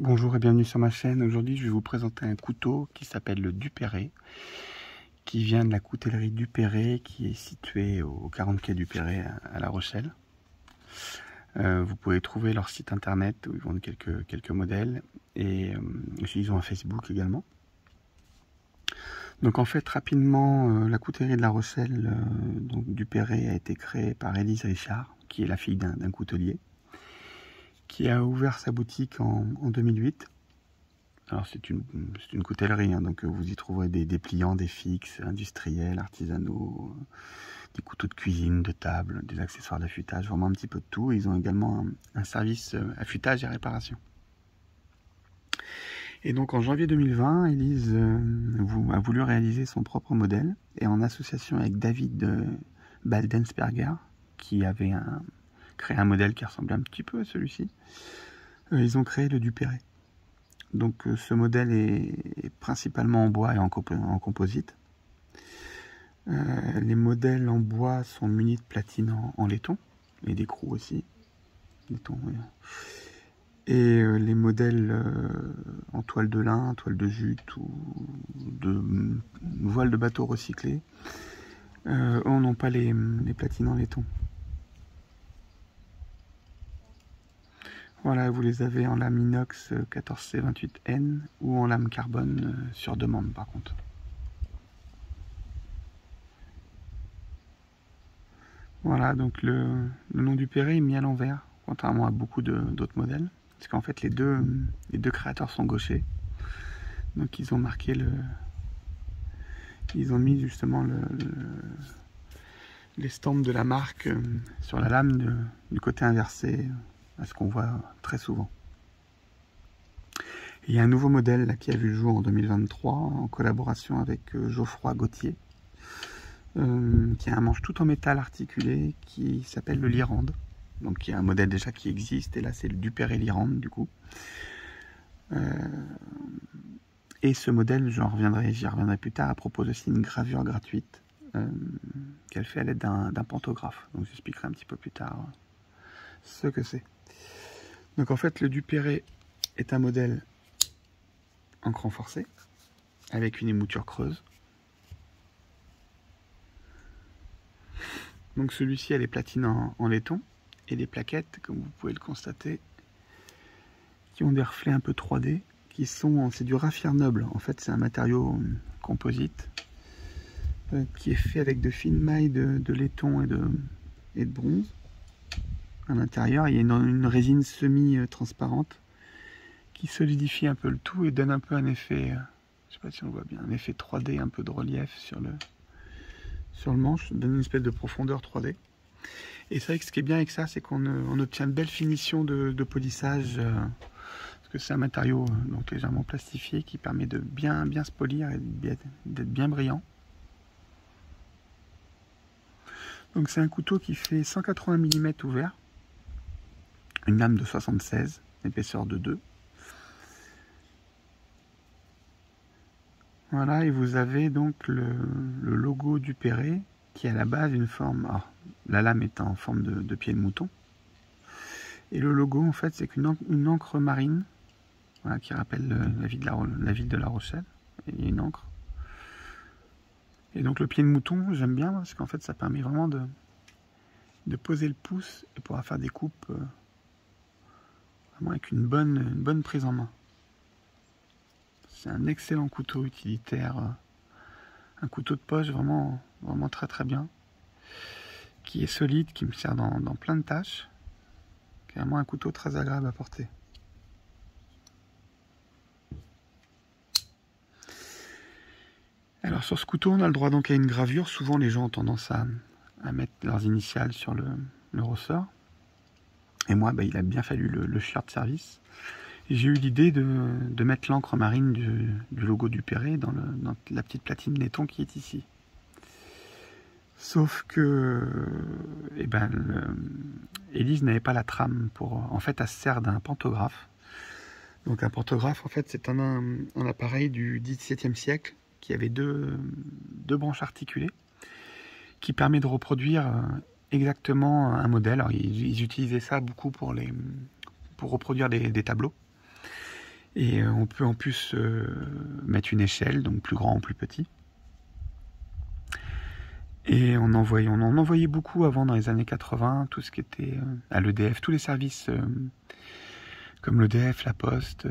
Bonjour et bienvenue sur ma chaîne. Aujourd'hui, je vais vous présenter un couteau qui s'appelle le Duperré, qui vient de la coutellerie Duperré, qui est située au 40 quai Duperré à La Rochelle. Vous pouvez trouver leur site internet où ils vendent quelques modèles et ils ont un Facebook également. Donc en fait, rapidement, la coutellerie de La Rochelle, donc Duperré, a été créée par Élise Richard, qui est la fille d'un coutelier, qui a ouvert sa boutique en 2008. Alors c'est une coutellerie, hein, donc vous y trouverez des pliants, des fixes, industriels, artisanaux, des couteaux de cuisine, de table, des accessoires d'affûtage, vraiment un petit peu de tout. Ils ont également un service affûtage et réparation. Et donc en janvier 2020, Élise a voulu réaliser son propre modèle, et en association avec David Baldensperger, qui avait créé un modèle qui ressemblait un petit peu à celui-ci, ils ont créé le Duperré. Donc ce modèle est principalement en bois et en composite. Les modèles en bois sont munis de platines en laiton et d'écrou aussi. Laiton, oui. Et les modèles en toile de lin, toile de jute ou de voile de bateau recyclé, on n'ont pas les platines en laiton. Voilà, vous les avez en lame inox 14C28N ou en lame carbone sur demande par contre. Voilà, donc le nom Duperré est mis à l'envers, contrairement à beaucoup d'autres modèles. Parce qu'en fait les deux créateurs sont gauchers. Donc ils ont marqué ils ont mis justement l'estampe de la marque sur la lame du côté inversé, à ce qu'on voit très souvent. Il y a un nouveau modèle là, qui a vu le jour en 2023 en collaboration avec Geoffroy Gauthier, qui a un manche tout en métal articulé qui s'appelle le Lirande. Donc il y a un modèle déjà qui existe, et là c'est le Duperré Lirande du coup. Et ce modèle, j'y reviendrai plus tard, elle propose aussi une gravure gratuite qu'elle fait à l'aide d'un pantographe. Donc j'expliquerai un petit peu plus tard ce que c'est. Donc en fait le Duperré est un modèle en cran forcé avec une émouture creuse. Donc celui-ci a les platines en laiton et des plaquettes, comme vous pouvez le constater, qui ont des reflets un peu 3D, c'est du raffia noble. En fait c'est un matériau composite qui est fait avec de fines mailles de laiton et de bronze. À l'intérieur il y a une résine semi-transparente qui solidifie un peu le tout et donne un peu un effet, je sais pas si on voit bien, un effet 3D, un peu de relief sur le manche, donne une espèce de profondeur 3D. Et c'est vrai que ce qui est bien avec ça, c'est qu'on obtient une belle finition de polissage, parce que c'est un matériau donc légèrement plastifié qui permet de bien se polir et d'être bien brillant. Donc c'est un couteau qui fait 180 mm ouvert, une lame de 76, épaisseur de 2. Voilà, et vous avez donc le logo Duperré qui est à la base une forme, alors, la lame est en forme de pied de mouton. Et le logo en fait c'est une encre marine, voilà, qui rappelle la ville de La Rochelle. Et il y a une encre. Et donc le pied de mouton j'aime bien parce qu'en fait ça permet vraiment de poser le pouce et pouvoir faire des coupes vraiment avec une bonne prise en main. C'est un excellent couteau utilitaire, un couteau de poche vraiment très bien, qui est solide, qui me sert dans plein de tâches. C'est vraiment un couteau très agréable à porter. Alors sur ce couteau on a le droit donc à une gravure. Souvent les gens ont tendance à mettre leurs initiales sur le ressort. Et moi il a bien fallu le shirt de service. J'ai eu l'idée de mettre l'encre marine du logo Duperré dans la petite platine laiton qui est ici. Sauf que Élise n'avait pas la trame pour... En fait, elle se sert d'un pantographe. Donc un pantographe, en fait, c'est un appareil du XVIIe siècle qui avait deux branches articulées qui permet de reproduire exactement un modèle. Alors, ils utilisaient ça beaucoup pour reproduire des tableaux. Et on peut en plus mettre une échelle, donc plus grand ou plus petit. Et on en envoyait beaucoup avant dans les années 80, tout ce qui était à l'EDF, tous les services comme l'EDF, la Poste,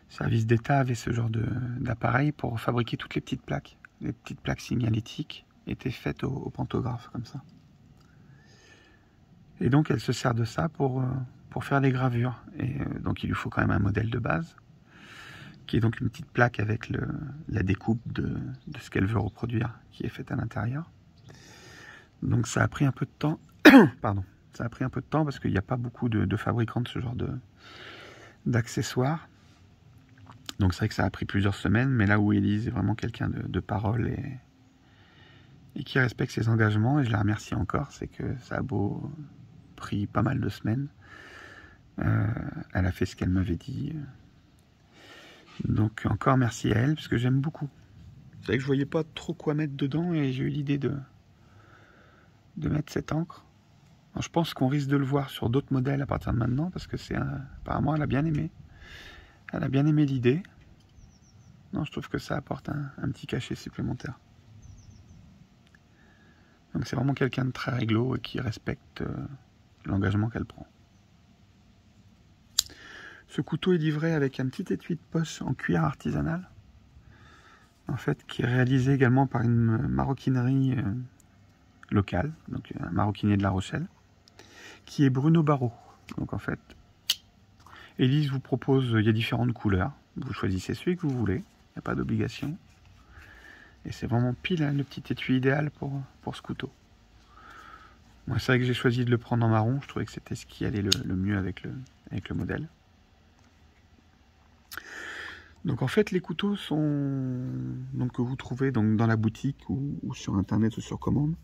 services d'État avaient ce genre d'appareil pour fabriquer toutes les petites plaques. Les petites plaques signalétiques étaient faites au pantographe, comme ça. Et donc elle se sert de ça pour faire des gravures. Et donc il lui faut quand même un modèle de base, qui est donc une petite plaque avec la découpe de ce qu'elle veut reproduire, qui est faite à l'intérieur. Donc ça a pris un peu de temps. Pardon. Ça a pris un peu de temps parce qu'il n'y a pas beaucoup de fabricants de ce genre d'accessoires. Donc c'est vrai que ça a pris plusieurs semaines, mais là où Élise est vraiment quelqu'un de parole et qui respecte ses engagements, et je la remercie encore, c'est que ça a beau pris pas mal de semaines, elle a fait ce qu'elle m'avait dit. Donc encore merci à elle, parce que j'aime beaucoup. C'est vrai que je voyais pas trop quoi mettre dedans, et j'ai eu l'idée de mettre cette encre. Alors, je pense qu'on risque de le voir sur d'autres modèles à partir de maintenant, parce que apparemment elle a bien aimé. Elle a bien aimé l'idée. Non, je trouve que ça apporte un petit cachet supplémentaire. Donc c'est vraiment quelqu'un de très réglo et qui respecte l'engagement qu'elle prend. Ce couteau est livré avec un petit étui de poche en cuir artisanal, en fait, qui est réalisé également par une maroquinerie locale, donc un maroquinier de La Rochelle, qui est Bruno Barrault. Donc en fait, Élise vous propose, il y a différentes couleurs, vous choisissez celui que vous voulez, il n'y a pas d'obligation. Et c'est vraiment pile le petit étui idéal pour ce couteau. Moi, c'est vrai que j'ai choisi de le prendre en marron, je trouvais que c'était ce qui allait le mieux avec le modèle. Donc en fait, les couteaux que vous trouvez donc dans la boutique ou sur internet ou sur commande.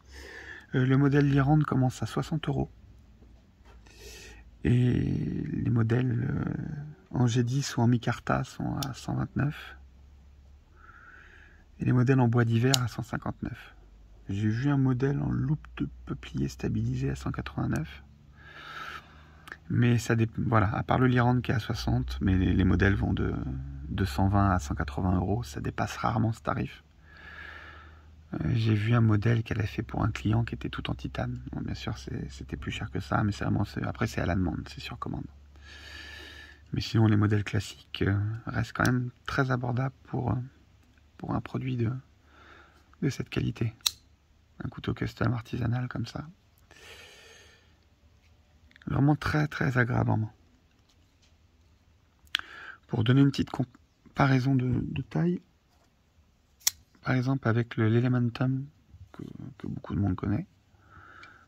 Le modèle Lirande commence à 60 €. Et les modèles en G10 ou en micarta sont à 129. Et les modèles en bois d'hiver à 159. J'ai vu un modèle en loupe de peuplier stabilisé à 189. Mais ça dépend. Voilà, à part le Lirande qui est à 60, mais les modèles vont de 120 à 180 €. Ça dépasse rarement ce tarif. J'ai vu un modèle qu'elle a fait pour un client qui était tout en titane. Bon, bien sûr, c'était plus cher que ça, mais après c'est à la demande, c'est sur commande. Mais sinon, les modèles classiques restent quand même très abordables pour un produit de cette qualité. Un couteau custom artisanal comme ça. Vraiment très très agréable en main. Pour donner une petite comparaison de taille, par exemple avec l'Elementum que beaucoup de monde connaît,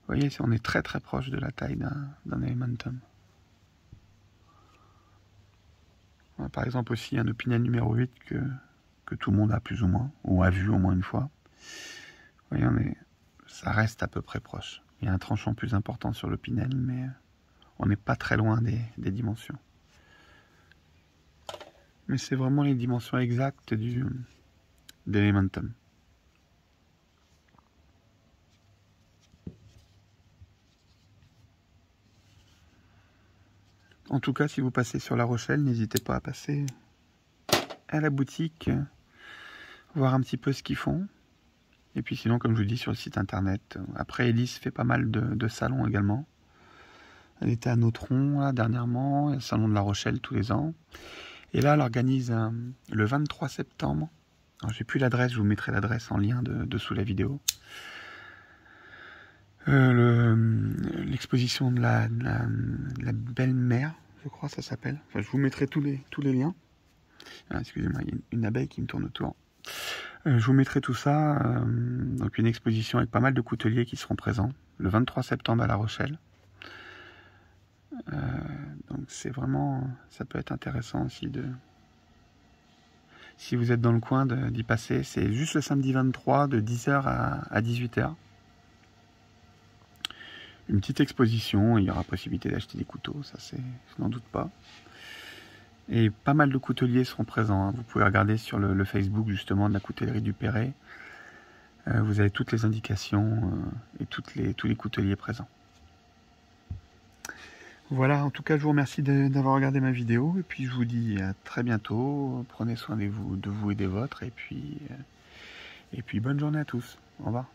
vous voyez, on est très très proche de la taille d'un Elementum. Par exemple aussi un Opinel numéro 8 que tout le monde a plus ou moins, ou a vu au moins une fois. Vous voyez, mais ça reste à peu près proche. Il y a un tranchant plus important sur l'Opinel, mais on n'est pas très loin des dimensions. Mais c'est vraiment les dimensions exactes d'Elementum. En tout cas, si vous passez sur La Rochelle, n'hésitez pas à passer à la boutique, voir un petit peu ce qu'ils font. Et puis sinon, comme je vous dis, sur le site internet. Après, Élise fait pas mal de salons également. Elle était à Nautron là, dernièrement, le salon de La Rochelle tous les ans. Et là, elle organise le 23 septembre. Alors, j'ai plus l'adresse, je vous mettrai l'adresse en lien dessous la vidéo. L'exposition de la belle-mère, je crois ça s'appelle. Enfin, je vous mettrai tous les liens. Ah, excusez-moi, il y a une abeille qui me tourne autour. Je vous mettrai tout ça. Donc une exposition avec pas mal de couteliers qui seront présents le 23 septembre à La Rochelle. Donc c'est vraiment, ça peut être intéressant aussi si vous êtes dans le coin d'y passer. C'est juste le samedi 23 de 10h à 18h. Une petite exposition, il y aura possibilité d'acheter des couteaux, ça je n'en doute pas. Et pas mal de couteliers seront présents, hein. Vous pouvez regarder sur le Facebook justement de la coutellerie du Perret. Vous avez toutes les indications et tous les couteliers présents. Voilà, en tout cas, je vous remercie d'avoir regardé ma vidéo. Et puis, je vous dis à très bientôt. Prenez soin de vous et des vôtres. Et puis bonne journée à tous. Au revoir.